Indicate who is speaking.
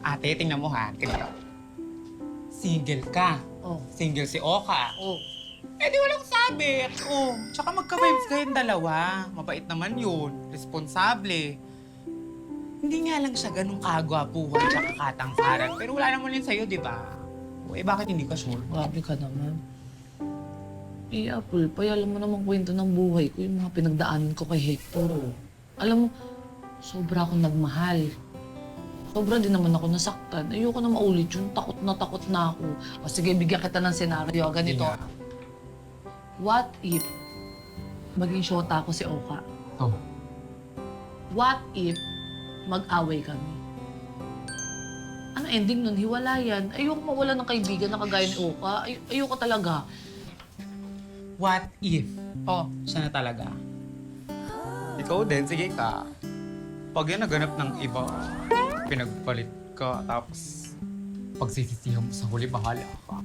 Speaker 1: Ate, tingnan mo ha. Ganito. Single ka.
Speaker 2: Oh.
Speaker 1: Single si Oka.
Speaker 2: Oh.
Speaker 1: Eh di walang sabit. Oh. Tsaka magka-vibes kayong dalawa. Mabait naman yun. Responsable. Hindi nga lang siya ganun kagwapuhan tsaka katangkaran. Pero wala naman yun sa'yo, di ba? O, eh bakit hindi ka sure?
Speaker 2: Grabe ka naman. Apple, alam mo namang kwento ng buhay ko, yung mga pinagdaanan ko kay Hector. Alam mo, sobra akong nagmahal. Sobra din naman ako nasaktan. Ayoko na maulit yun. Takot na ako. O sige, bigyan kita ng senaryo. Ganito.
Speaker 1: Sige.
Speaker 2: What if maging shota ko si Oka?
Speaker 1: Oh.
Speaker 2: What if mag-away kami? Ano ending nun? Hiwalayan. Ayoko mawala ng kaibigan na kagaya ni Oka. Ayoko talaga.
Speaker 1: What if? Oh, siya na talaga. Ikaw din, sige ka. Pag yan naganap ng iba, pinagpalit ka, tapos pagsisisihan mo sa huli, bahala ka.